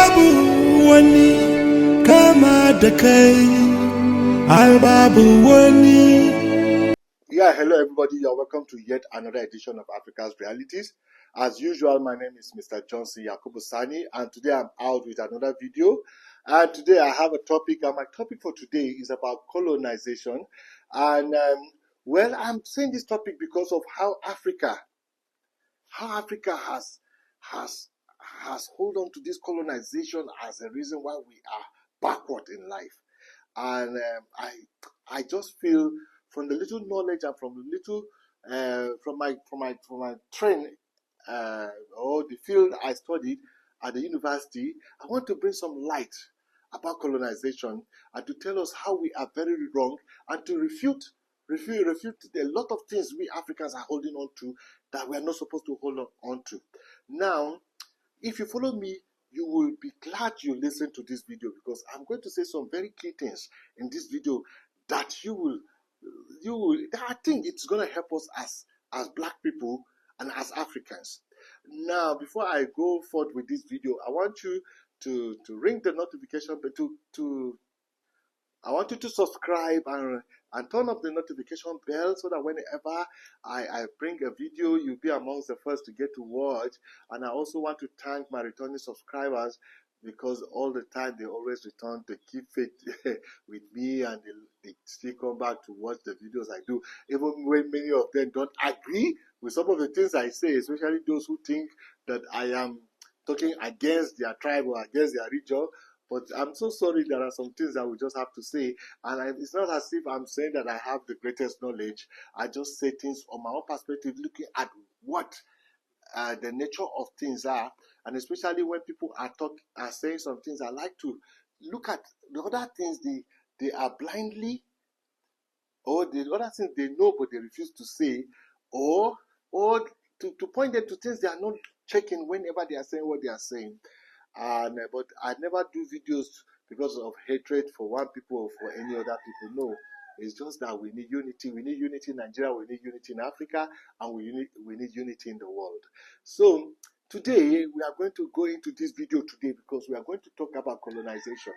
babu wani kama da kai, ai babu wani. Yeah, hello everybody. You're welcome to yet another edition of Africa's Realities. As usual, my name is Mr. Johnson Yakubu Sani, and today I'm out with another video. And today I have a topic, and my topic for today is about colonization. And well, I'm saying this topic because of how Africa has hold on to this colonization as a reason why we are backward in life. And I just feel from the little knowledge and from the little from my training or the field I studied at the university, I want to bring some light about colonization and to tell us how we are very wrong and to refute a lot of things we Africans are holding on to that we are not supposed to hold on to. Now, if you follow me, you will be glad you listened to this video because I'm going to say some very key things in this video that I think it's going to help us as black people and as Africans. Now, before I go forward with this video, I want you to ring the notification bell I want you to subscribe and turn off the notification bell so that whenever I bring a video, you'll be amongst the first to get to watch. And I also want to thank my returning subscribers because all the time they always return to keep faith with me and they still come back to watch the videos I do. Even when many of them don't agree with some of the things I say, especially those who think that I am talking against their tribe or against their region. But I'm so sorry, there are some things that we just have to say. And it's not as if I'm saying that I have the greatest knowledge. I just say things from my own perspective, looking at what the nature of things are. And especially when people are saying some things, I like to look at the other things they are blindly, or the other things they know but they refuse to say, or to point them to things they are not checking whenever they are saying what they are saying. But I never do videos because of hatred for one people or for any other people. No, it's just that we need unity. We need unity in Nigeria. We need unity in Africa, and we need unity in the world. So today we are going to go into this video today because we are going to talk about colonization,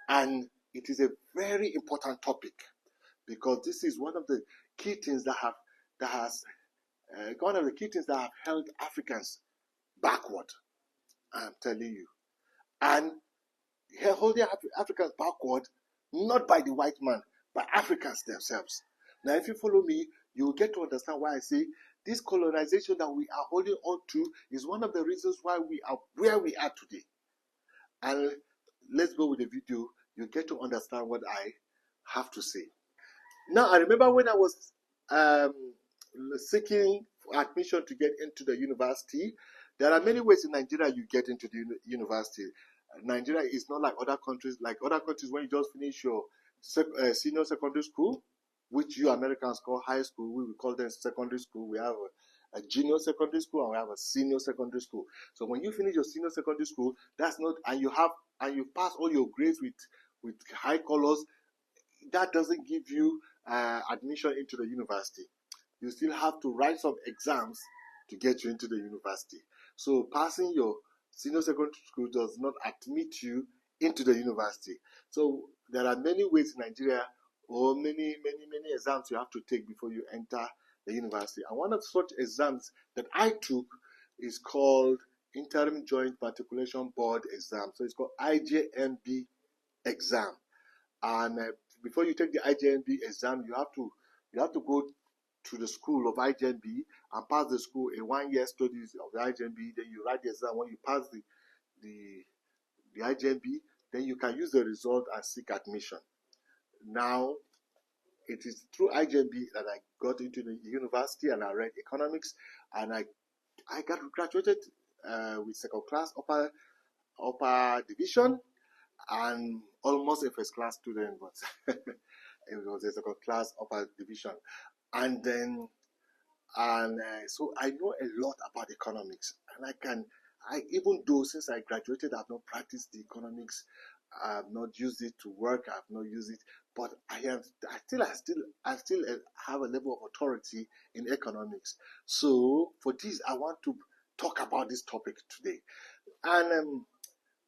and it is a very important topic because this is one of the key things that have held Africans backward. I'm telling you. And holding Africans backward, not by the white man, by Africans themselves. Now, if you follow me, you will get to understand why I say this colonization that we are holding on to is one of the reasons why we are where we are today. And let's go with the video. You get to understand what I have to say. Now, I remember when I was seeking admission to get into the university, there are many ways in Nigeria you get into the university. Nigeria is not like other countries. Like other countries, when you just finish your senior secondary school, which you Americans call high school, we will call them secondary school. We have a junior secondary school and we have a senior secondary school. So when you finish your senior secondary school, that's not, and you pass all your grades with high colors, that doesn't give you admission into the university. You still have to write some exams to get you into the university. So passing your senior secondary school does not admit you into the university. So there are many ways in Nigeria, or many exams you have to take before you enter the university. And one of such exams that I took is called Interim Joint Matriculation Board exam. So it's called IJMB exam. And before you take the IJMB exam, you have to go to the school of IJMB and pass the school a 1-year studies of the IJMB. Then you write the exam. When you pass the IJMB, then you can use the result and seek admission. Now, it is through IJMB that I got into the university and I read economics, and I graduated with second class upper division and almost a first class student, but it was a second class upper division. And then, so I know a lot about economics, and even though since I graduated, I've not practiced the economics, I've not used it to work, I've not used it, but I still have a level of authority in economics. So for this, I want to talk about this topic today. And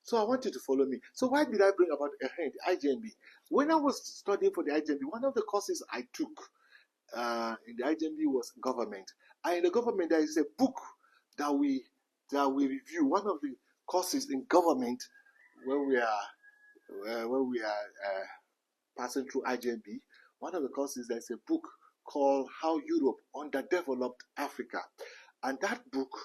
So I want you to follow me. So why did I bring about the IJMB? When I was studying for the IJMB, one of the courses I took in the IJMB was government. And in the government, there is a book that we review. One of the courses in government when we are passing through IJMB, one of the courses, there's a book called How Europe Underdeveloped Africa. And that book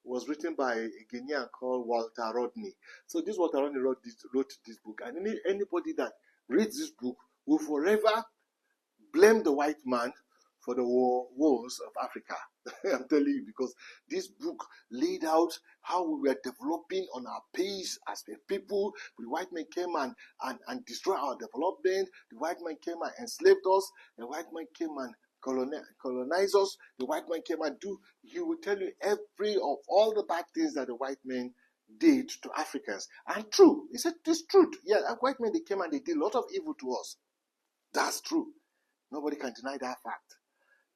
was written by a Ghanaian called Walter Rodney. So this Walter Rodney wrote this book. And anybody that reads this book will forever blame the white man for the woes of Africa. I'm telling you, because this book laid out how we were developing on our pace as a people. The white man came and destroyed our development. The white man came and enslaved us. The white man came and colonized us. The white man came and he will tell you every of all the bad things that the white man did to Africans. And true, he said this truth. Yeah, white men, they came and they did a lot of evil to us. That's true. Nobody can deny that fact.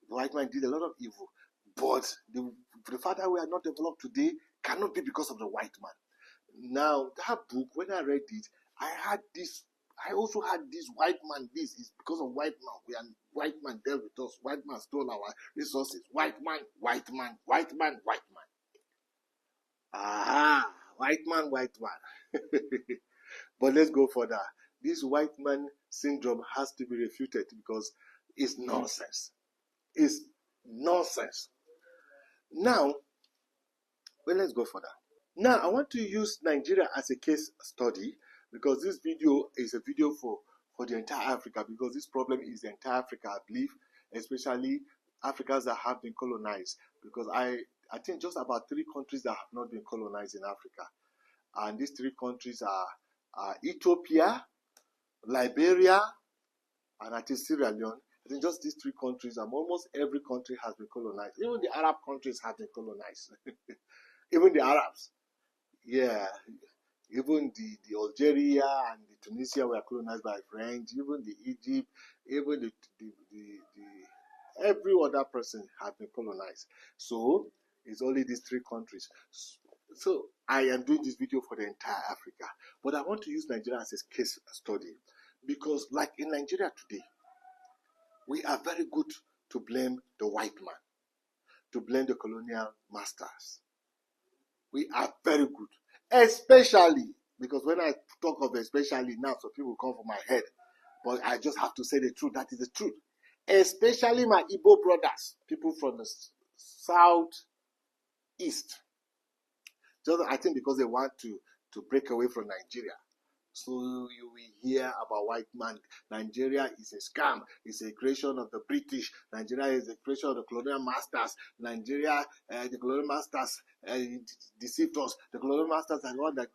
The white man did a lot of evil. But the fact that we are not developed today cannot be because of the white man. Now, that book, when I read it, I also had this white man, this is because of white man. White man dealt with us. White man stole our resources. White man, white man, white man, white man. Aha, white man, white man. But let's go further. This white man syndrome has to be refuted because it's nonsense. It's nonsense. Now, let's go further. Now, I want to use Nigeria as a case study because this video is a video for the entire Africa, because this problem is the entire Africa, I believe, especially Africans that have been colonized. Because I think just about 3 countries that have not been colonized in Africa. And these 3 countries are Ethiopia, Liberia, and I think Sierra Leone. I think just these 3 countries, and almost every country has been colonized. Even the Arab countries have been colonized. Even the Arabs. Yeah. Even the Algeria and the Tunisia were colonized by French. Even the Egypt, even the every other person had been colonized. So it's only these 3 countries. So I am doing this video for the entire Africa. But I want to use Nigeria as a case study. Because like in Nigeria today, we are very good to blame the white man, to blame the colonial masters. We are very good. Especially, because when I talk of especially now, so people come from my head. But I just have to say the truth. That is the truth. Especially my Igbo brothers, people from the southeast. Just I think because they want to break away from Nigeria. So you will hear about white man. Nigeria is a scam. It's a creation of the British. Nigeria is a creation of the colonial masters. Nigeria, the colonial masters deceived us. The colonial masters are the one that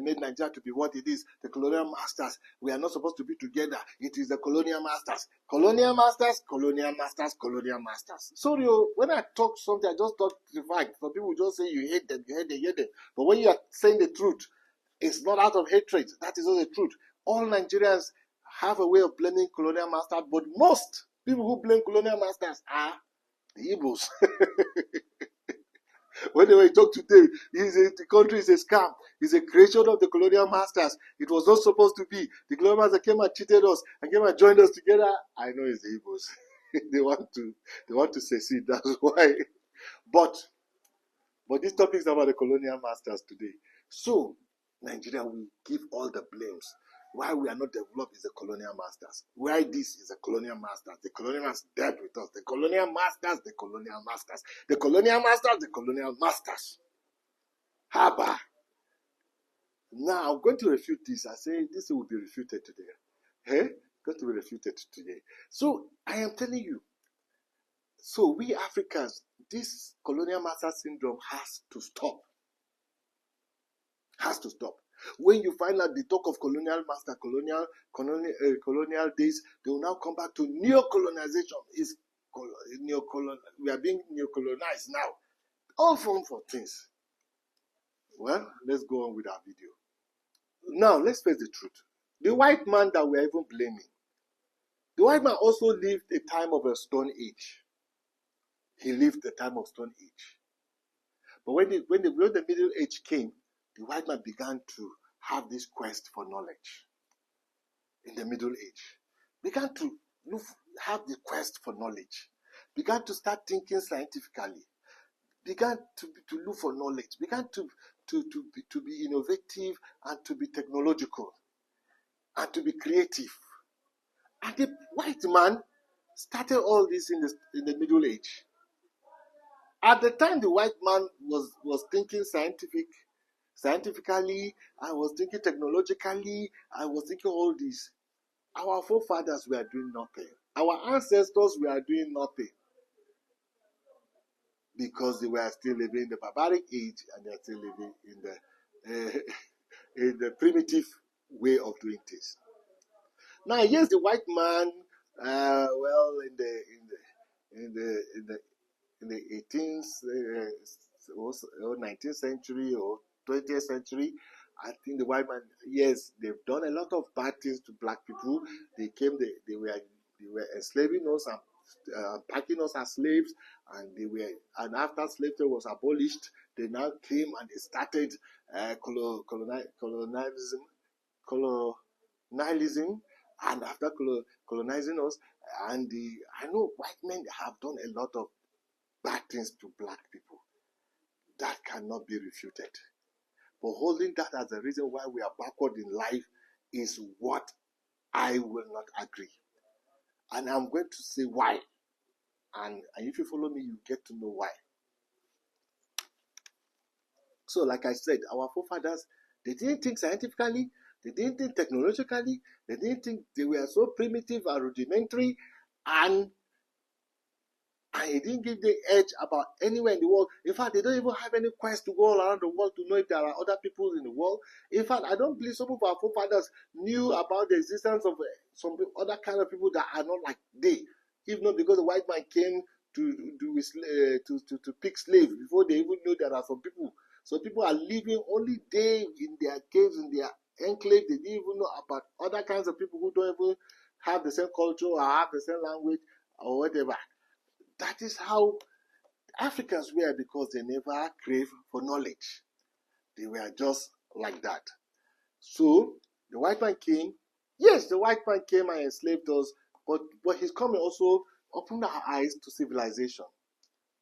made Nigeria to be what it is. The colonial masters. We are not supposed to be together. It is the colonial masters. Colonial masters, colonial masters, colonial masters. Sorry, when I talk something, I just talk the fact. Some people just say you hate them, you hate them, you hate them. But when you are saying the truth, it's not out of hatred. That is not the truth. All Nigerians have a way of blaming colonial masters, but most people who blame colonial masters are the Igbos. When they talk today, the country is a scam. It's a creation of the colonial masters. It was not supposed to be. The colonial masters came and cheated us and came and joined us together. I know it's the Igbos. they want to secede. That's why. But this topic is about the colonial masters today. So Nigeria will give all the blames. Why we are not developed is the colonial masters. Why this is the colonial masters. The colonial masters dealt with us. The colonial masters, the colonial masters. The colonial masters, the colonial masters. Haba. Now I'm going to refute this. I say this will be refuted today. Hey? Going to be refuted today. So I am telling you. So we Africans, this colonial master syndrome has to stop. Has to stop. When you find out the talk of colonial master, colonial days, they will now come back to neo-colonization. We are being neo-colonized now. All forms of things. Well, let's go on with our video. Now, let's face the truth. The white man that we are even blaming, the white man also lived a time of a stone age. He lived the time of stone age. But when the middle age came, the white man began to have this quest for knowledge in the Middle Age. Began to have the quest for knowledge. Began to start thinking scientifically. Began to look for knowledge. Began to be innovative and to be technological and to be creative. And the white man started all this in the Middle Age. At the time the white man was thinking scientifically, I was thinking technologically, I was thinking all this. Our forefathers were doing nothing. Our ancestors were doing nothing because they were still living in the barbaric age and they are still living in the primitive way of doing things. Now, yes, the white man, in the 18th or 19th century or 20th century, I think the white man, yes, they've done a lot of bad things to black people. They were enslaving us and packing us as slaves, and after slavery was abolished, they now came and they started colonialism, and after colonizing us, and I know white men have done a lot of bad things to black people. That cannot be refuted. But holding that as the reason why we are backward in life is what I will not agree. And I'm going to say why. And if you follow me, you get to know why. So, like I said, our forefathers, they didn't think scientifically, they didn't think technologically, they didn't think, they were so primitive and rudimentary, and he didn't give the edge about anywhere in the world. In fact, they don't even have any quest to go all around the world to know if there are other people in the world. In fact, I don't believe some of our forefathers knew about the existence of some other kind of people that are not like they. If not because the white man came to pick slaves before they even knew there are some people. So people are living only they in their caves, in their enclave. They didn't even know about other kinds of people who don't even have the same culture or have the same language or whatever. That is how Africans were, because they never craved for knowledge. They were just like that. So the white man came. Yes, the white man came and enslaved us, but his coming also opened our eyes to civilization.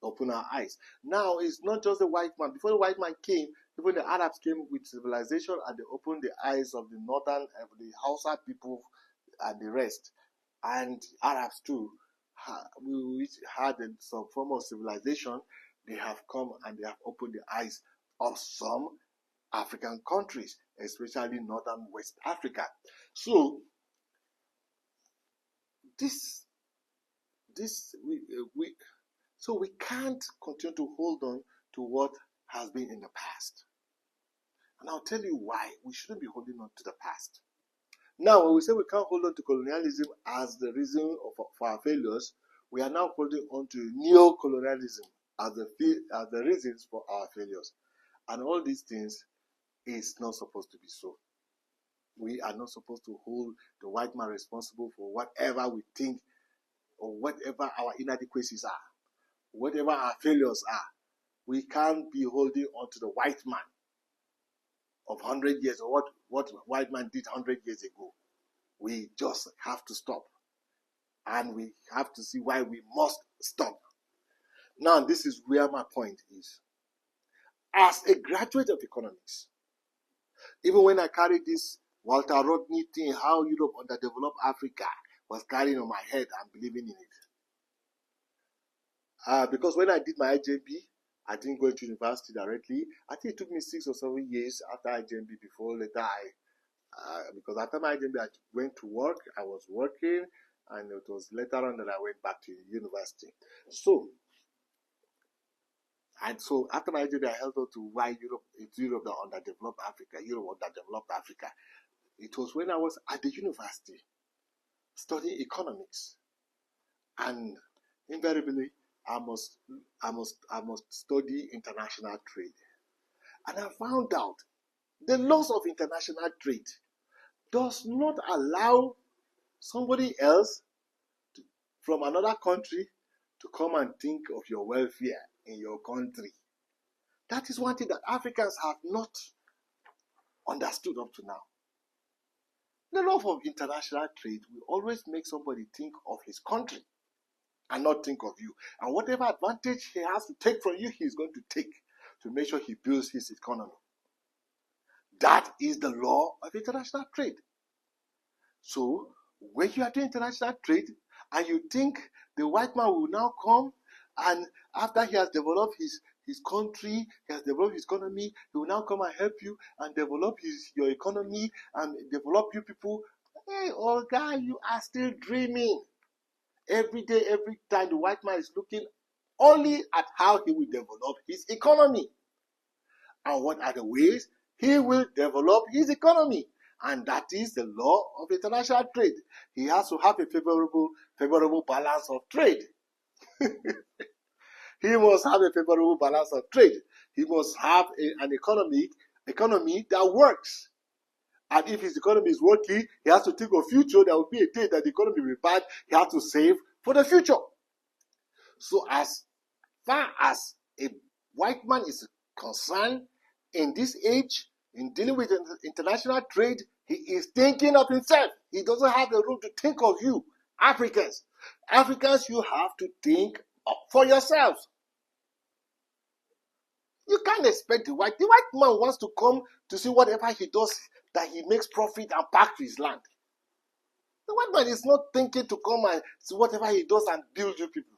Open our eyes. Now it's not just the white man. Before the white man came, even the Arabs came with civilization, and they opened the eyes of the northern, the Hausa people and the rest, and Arabs too, which had some form of civilization. They have come and they have opened the eyes of some African countries, especially northern West Africa. So we can't continue to hold on to what has been in the past. And I'll tell you why we shouldn't be holding on to the past. Now, when we say we can't hold on to colonialism as the reason for our failures, we are now holding on to neo-colonialism as the reasons for our failures. And all these things is not supposed to be so. We are not supposed to hold the white man responsible for whatever we think or whatever our inadequacies are, whatever our failures are. We can't be holding on to the white man of 100 years or what white man did 100 years ago. We just have to stop. And we have to see why we must stop. Now, this is where my point is. As a graduate of economics, even when I carried this Walter Rodney thing, how Europe underdeveloped Africa, was carrying on my head and believing in it. Because when I did my IJB, I didn't go into university directly. I think it took me 6 or 7 years after IJB before later because after my IJB I went to work, I was working, and it was later on that I went back to university. So after my IJB I held on to why Europe that underdeveloped Africa, Europe underdeveloped Africa. It was when I was at the university studying economics, and invariably I must study international trade. And I found out the laws of international trade does not allow somebody else from another country to come and think of your welfare in your country. That is one thing that Africans have not understood up to now. The law of international trade will always make somebody think of his country and not think of you. And whatever advantage he has to take from you, he's going to take to make sure he builds his economy. That is the law of international trade. So, when you are doing international trade and you think the white man will now come and after he has developed his country, he has developed his economy, he will now come and help you and develop your economy and develop you people. Hey, old guy, you are still dreaming. Every day, every time, the white man is looking only at how he will develop his economy. And what are the ways he will develop his economy? And that is the law of international trade. He has to have a favorable balance of trade. He must have a favorable balance of trade. He must have an economy that works. And if his economy is working, he has to think of future. There will be a day that the economy will be bad. He has to save for the future. So as far as a white man is concerned, in this age, in dealing with international trade, he is thinking of himself. He doesn't have the room to think of you, Africans. Africans, you have to think for yourselves. You can't expect the white man wants to come to see whatever he does, that he makes profit and back to his land. The white man is not thinking to come and see whatever he does and build you people.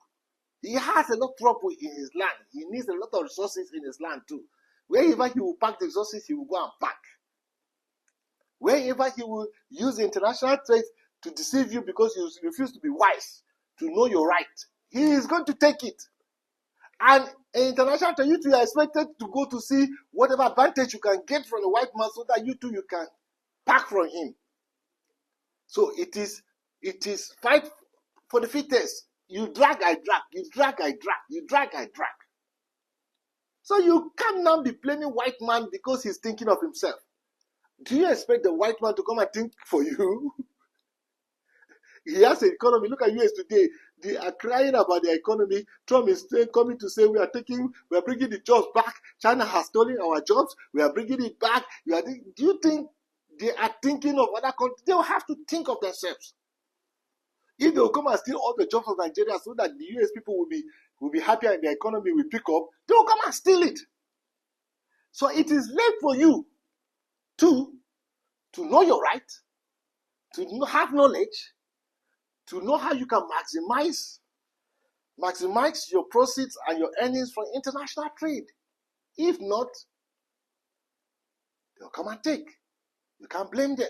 He has a lot of trouble in his land. He needs a lot of resources in his land too. Wherever he will pack the resources, he will go and pack. Wherever he will use international trade to deceive you because you refuse to be wise, to know your right, he is going to take it. And in international trade, you two are expected to go to see whatever advantage you can get from the white man so that you too you can pack from him. So it is fight for the fittest. You drag, I drag. You drag, I drag. You drag, I drag. So you can't now be blaming white man because he's thinking of himself. Do you expect the white man to come and think for you? He has an economy. Look at US today. They are crying about their economy. Trump is coming to say we are bringing the jobs back. China has stolen our jobs. We are bringing it back. Do you think they are thinking of other countries? They will have to think of themselves. If they will come and steal all the jobs of Nigeria so that the US people will be happier and their economy will pick up, they will come and steal it. So it is late for you to know your right, to have knowledge, to know how you can maximize your proceeds and your earnings from international trade. If not, they'll come and take. You can't blame them.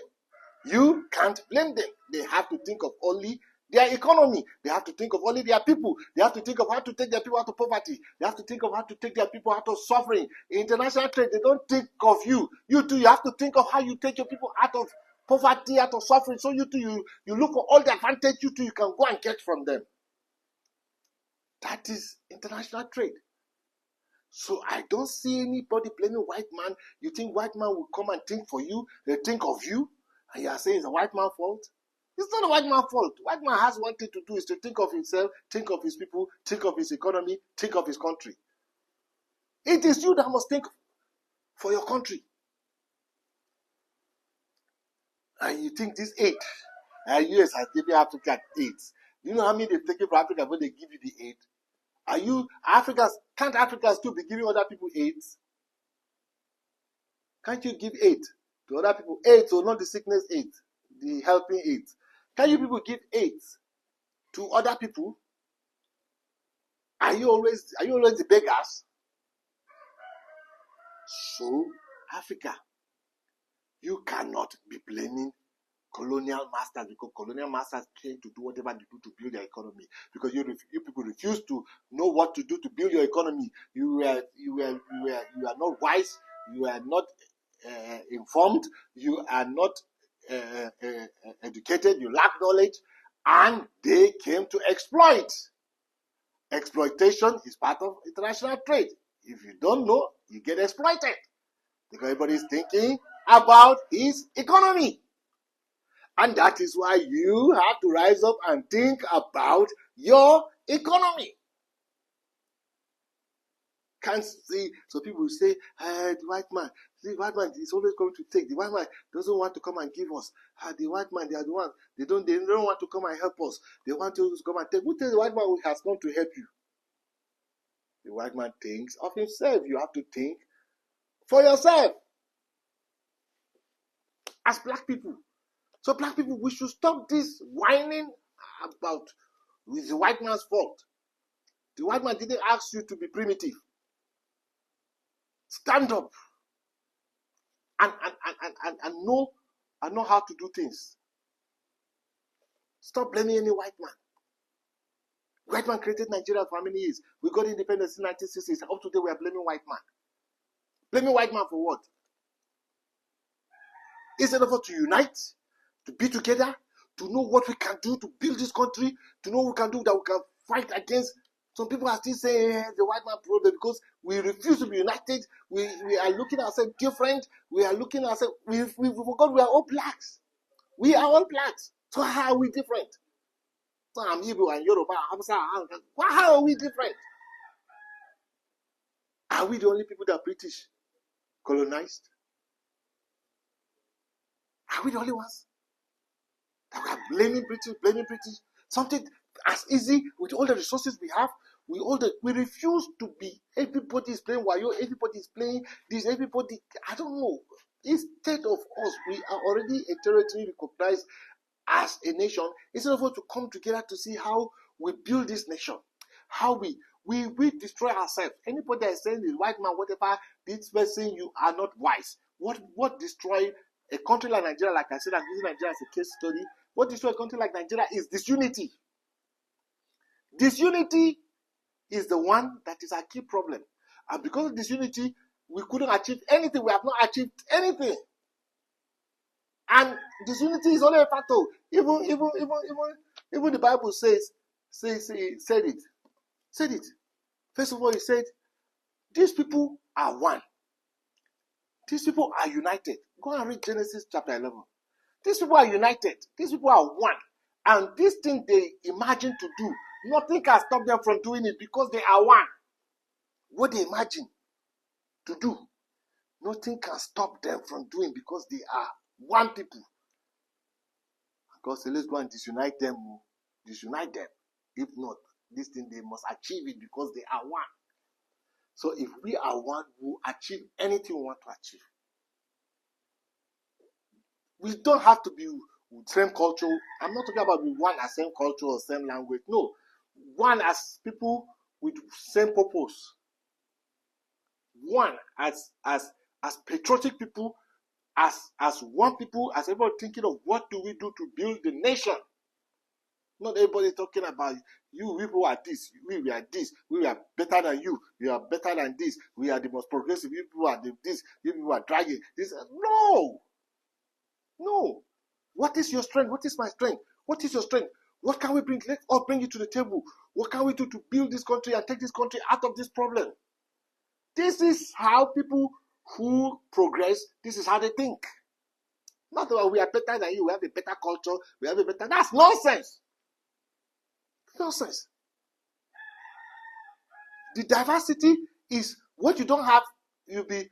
You can't blame them. They have to think of only their economy. They have to think of only their people. They have to think of how to take their people out of poverty. They have to think of how to take their people out of suffering. In international trade, they don't think of you. You too, you have to think of how you take your people out of poverty, out of suffering. So you too, you look for all the advantage you too you can go and get from them. That is international trade. So I don't see anybody blaming white man. You think white man will come and think for you? They think of you, and you are saying it's a white man's fault? It's not a white man's fault. White man has one thing to do is to think of himself, think of his people, think of his economy, think of his country. It is you that must think for your country. And you think this aid, US has given Africa aid. Do you know how many they've taken from Africa when they give you the aid? Can't Africans still be giving other people aid? Can't you give aid to other people? Aid, so not the sickness aid, the helping aid. Can you people give aid to other people? Are you always the beggars? So, Africa, you cannot be blaming colonial masters because colonial masters came to do whatever they do to build their economy. Because you people refuse to know what to do to build your economy. You are not wise. You are not informed. You are not educated. You lack knowledge, and they came to exploit. Exploitation is part of international trade. If you don't know, you get exploited because everybody is thinking about his economy. And that is why you have to rise up and think about your economy. can't see. So people will say, the white man is always going to take. The white man doesn't want to come and give us. The white man, they are the one. They don't want to come and help us. They want to come and take. Who tells the white man has come to help you? The white man thinks of himself. You have to think for yourself. As black people. So black people, we should stop this whining about it's the white man's fault. The white man didn't ask you to be primitive. Stand up and know how to do things. Stop blaming any white man. White man created Nigeria for how many years? We got independence in 1960s. Up to today, we are blaming white man. Blaming white man for what? Instead of us to unite, to be together, to know what we can do to build this country, to know what we can do that we can fight against. Some people are still saying the white man problem because we refuse to be united. We are looking at ourselves different. We are looking at ourselves. We forgot we are all blacks. We are all blacks. So how are we different? So I'm Igbo and Yoruba. How are we different? Are we the only people that British colonized? Are we the only ones that we are blaming British? Something as easy with all the resources we have. We refuse to be. Everybody is playing Wayo. Everybody is playing this. Everybody, I don't know. Instead of us, we are already a territory recognized as a nation. Instead of us to come together to see how we build this nation, how we destroy ourselves. Anybody that is saying the white man, whatever, this person, you are not wise. What destroy a country like Nigeria? Like I said, I'm using Nigeria as a case study. What destroy a country like Nigeria is disunity. Disunity is the one that is our key problem. And because of disunity, we couldn't achieve anything. We have not achieved anything. And disunity is only a factor. Even the Bible said it. First of all, it said, these people are one. These people are united. Go and read Genesis chapter 11. These people are united. These people are one. And this thing they imagine to do, nothing can stop them from doing it because they are one. What they imagine to do, nothing can stop them from doing because they are one people. God said, let's go and disunite them. Disunite them. If not, this thing they must achieve it because they are one. So if we are one, we'll achieve anything we want to achieve. We don't have to be with same culture. I'm not talking about one as same culture or same language. No. One as people with same purpose. One as patriotic people, as one people, as everybody thinking of what do we do to build the nation. Not everybody talking about you people are this, we are this, we are better than you, we are better than this, we are the most progressive, you people are this, you people are dragging this. No. What is your strength? What is my strength? What is your strength? What can we bring? Let's all bring it to the table. What can we do to build this country and take this country out of this problem? This is how people who progress, this is how they think. Not that we are better than you, we have a better culture, we have a better. That's nonsense. Nonsense. The diversity is what you don't have, you'll be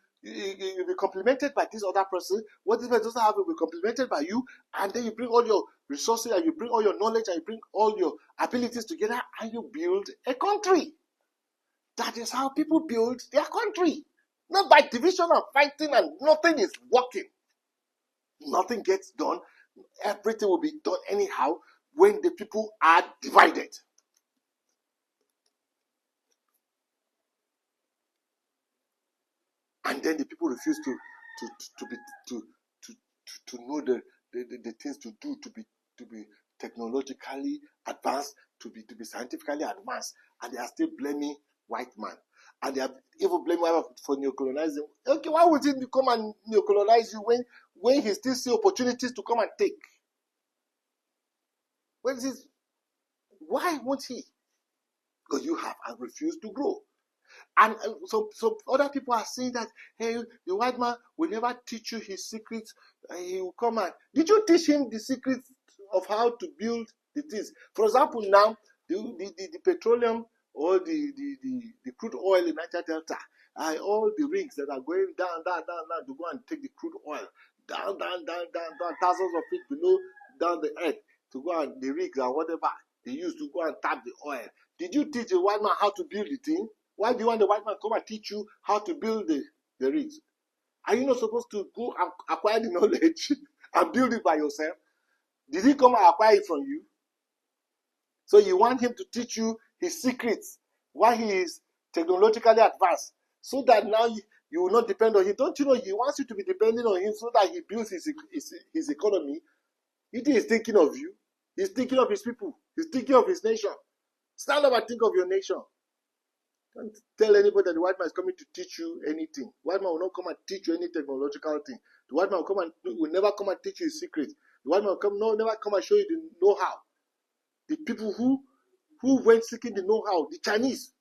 complemented by this other person. What this person doesn't have will be complemented by you, and then you bring all your resources and you bring all your knowledge and you bring all your abilities together and you build a country. That is how people build their country. Not by division and fighting, and nothing is working. Nothing gets done. Everything will be done anyhow when the people are divided. And then the people refuse to know the things to do to be technologically advanced, to be scientifically advanced, and they are still blaming white man. And they are even blaming white man for neocolonizing. Okay, why would he come and neocolonize you when he still see opportunities to come and take? Why won't he? Because you have and refuse to grow. And so other people are saying that, hey, the white man will never teach you his secrets. He will come and... Did you teach him the secrets of how to build the things? For example, now, the petroleum all the crude oil in Niger Delta, all the rigs that are going down to go and take the crude oil down, thousands of feet below, down the earth, to go and the rigs and whatever they use to go and tap the oil. Did you teach the white man how to build the thing? Why do you want the white man to come and teach you how to build the rigs? Are you not supposed to go and acquire the knowledge and build it by yourself? Did he come and acquire it from you? So you want him to teach you his secrets, why he is technologically advanced, so that now you will not depend on him. Don't you know he wants you to be depending on him so that he builds his economy? He is thinking of you. He's thinking of his people. He's thinking of his nation. Stand up and think of your nation. Don't tell anybody that the white man is coming to teach you anything. The white man will not come and teach you any technological thing. The white man will never come and teach you his secrets. The white man will never come and show you the know-how. The people who went seeking the know-how, the Chinese,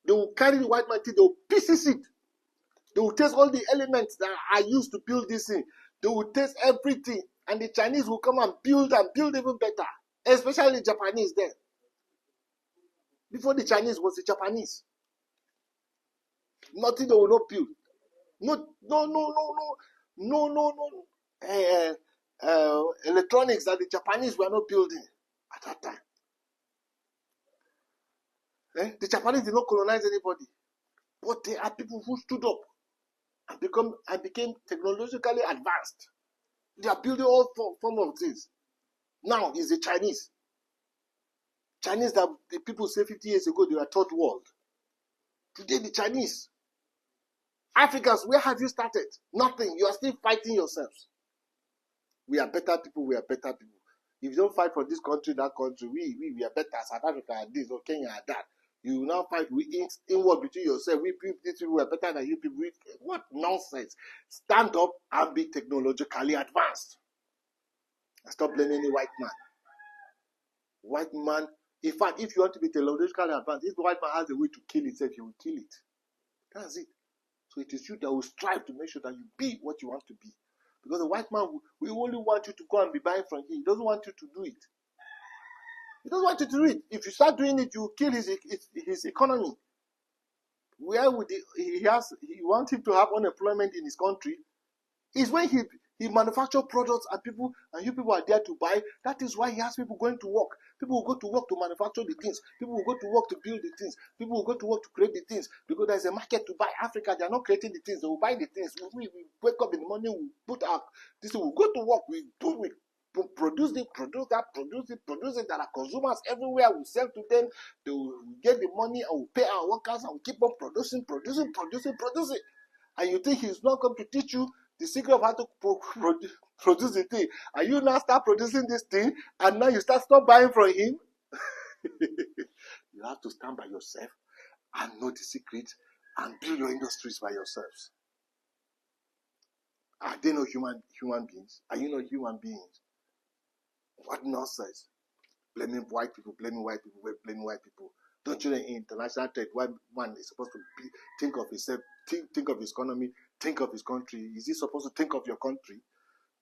they will carry the white man thing, they will pieces it. They will test all the elements that are used to build this thing. They will test everything. And the Chinese will come and build even better. Especially the Japanese then. Before the Chinese was the Japanese. Nothing they will not build. Electronics that the Japanese were not building at that time. The Japanese did not colonize anybody, but they are people who stood up and became technologically advanced. They are building all form of things. Now it's the Chinese. Chinese that the people say 50 years ago they were third world. Today the Chinese. Africans, where have you started? Nothing. You are still fighting yourselves. We are better people. We are better people. If you don't fight for this country, that country, we are better. South Africa are this, or Kenya are that. You will now fight inward between yourself. These people are better than you people. What nonsense. Stand up and be technologically advanced. And stop blaming any white man. White man, in fact, if you want to be technologically advanced, if the white man has a way to kill himself, he will kill it. That's it. So it is you that will strive to make sure that you be what you want to be. Because the white man will only want you to go and be buying from him. He doesn't want you to do it. He doesn't want you to do it. If you start doing it, you will kill his economy. Where would he wants him to have unemployment in his country? Is when he manufactures products and you people are there to buy. That is why he has people going to work. People will go to work to manufacture the things. People will go to work to build the things. People will go to work to create the things because there is a market to buy. Africa, they are not creating the things. They will buy the things. We wake up in the morning, we put our this. We go to work. We produce it, produce it. There are consumers everywhere. We sell to them. They will get the money and we pay our workers and we keep on producing. And you think he's not going to teach you the secret of how to produce the thing. And you now start producing this thing and now you stop buying from him. You have to stand by yourself and know the secret and build your industries by yourselves. Are they not human beings? Are you not human beings? What nonsense. Blaming white people. Don't you know in international trade, white man is supposed to think of himself, think of his economy, think of his country. Is he supposed to think of your country?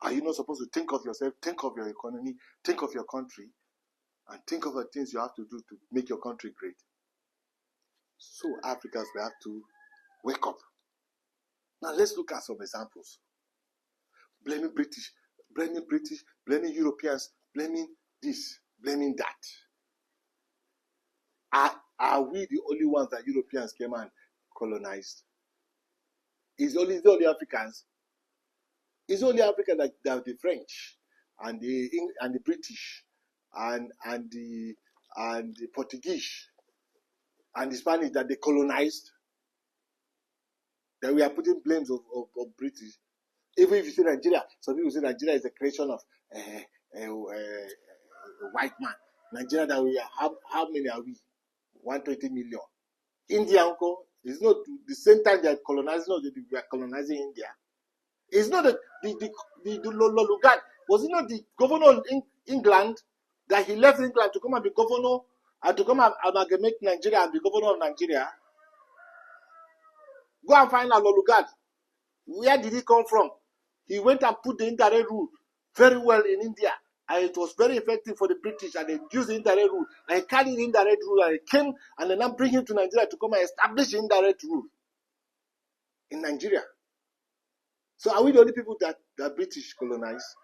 Are you not supposed to think of yourself, think of your economy, think of your country, and think of the things you have to do to make your country great? So Africans, they have to wake up. Now let's look at some examples. Blaming British, blaming Europeans, blaming this, blaming that. Are we the only ones that Europeans came and colonized? Is only the Africans? It's only Africa that the French and the British and the Portuguese and the Spanish that they colonized? That we are putting blames of British. Even if you say Nigeria, some people say Nigeria is a creation of a white man. Nigeria that we are, how many are we? 120 million. India, uncle, it's not the same time they are colonizing, no, we are colonizing India. It's not the Lugard. Was it not the governor in England that he left England to come and be governor and to come and amalgamate Nigeria and be governor of Nigeria? Go and find out Lugard. Where did he come from? He went and put the indirect rule very well in India. And it was very effective for the British, and they used the indirect rule, and they carried the indirect rule, and they came and they now bring him to Nigeria to come and establish the indirect rule in Nigeria. So are we the only people that British colonized?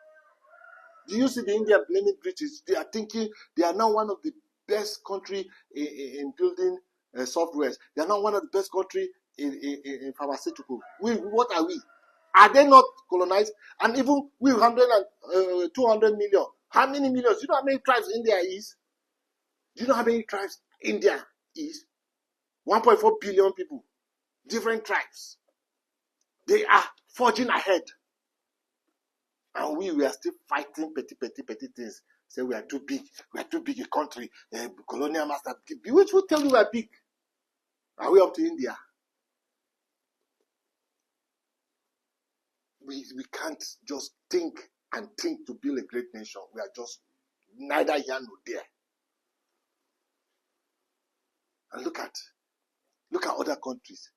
Do you see the India blaming British? They are thinking they are now one of the best country in building softwares. They are now one of the best country in pharmaceutical. What are we? Are they not colonized? And even we 200 million. How many millions? Do you know how many tribes India is? Do you know how many tribes India is? 1.4 billion people. Different tribes. They are forging ahead. And we are still fighting petty things. Say we are too big. We are too big a country. Colonial master. Which will tell you we are big? Are we up to India? We can't just think to build a great nation. We are just neither here nor there. And look at other countries.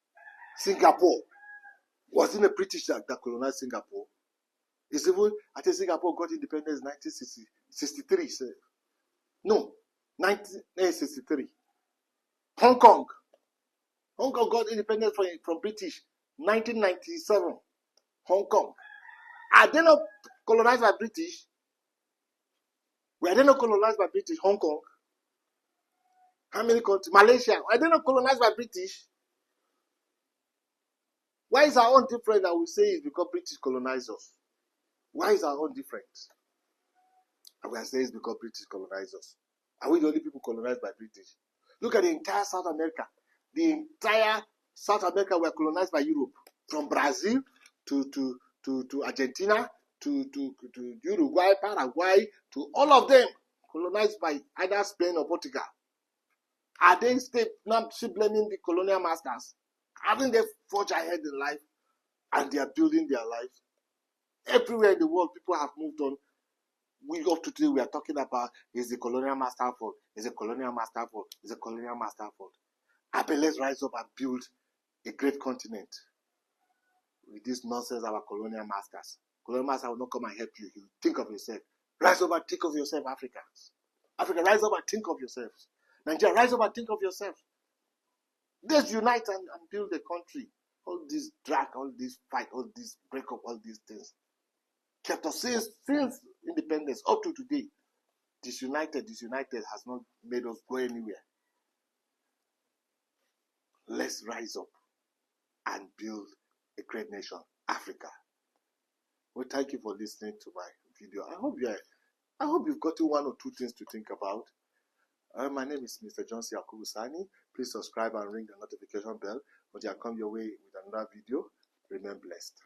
Singapore. Wasn't the British that colonized Singapore? It's even, I think Singapore got independence in 1963. No, 1963. Hong Kong got independence from British 1997. Hong Kong. Are they not colonized by British? Were they not colonized by British? Hong Kong. How many countries? Malaysia. Are they not colonized by British? Why is our own different that we say it's because British colonized us? Why is our own different? And we are saying it's because British colonized us. Are we the only people colonized by British? Look at the entire South America. The entire South America were colonized by Europe. From Brazil to Argentina to Uruguay, Paraguay, to all of them colonized by either Spain or Portugal. Are they still not blaming the colonial masters? Haven't they forged ahead in life and they are building their lives? Everywhere in the world, people have moved on. We up to today, we are talking about is the colonial master fault? Is the colonial master fault? Is the colonial master fault? I bet let's rise up and build a great continent with this nonsense of our colonial masters. Colonial master will not come and help you. You think of yourself. Rise up and think of yourself, Africans. Africa, rise up and think of yourselves. Nigeria, rise up and think of yourself. Let's unite and build a country. All this drag, all this fight, all this breakup, all these things kept us since independence up to today. Disunited has not made us go anywhere. Let's rise up and build a great nation, Africa. Well, thank you for listening to my video. I hope you've gotten one or two things to think about. My name is Mr. Johnson Yakubu Sani. Please subscribe and ring the notification bell when I come your way with another video. Remain blessed.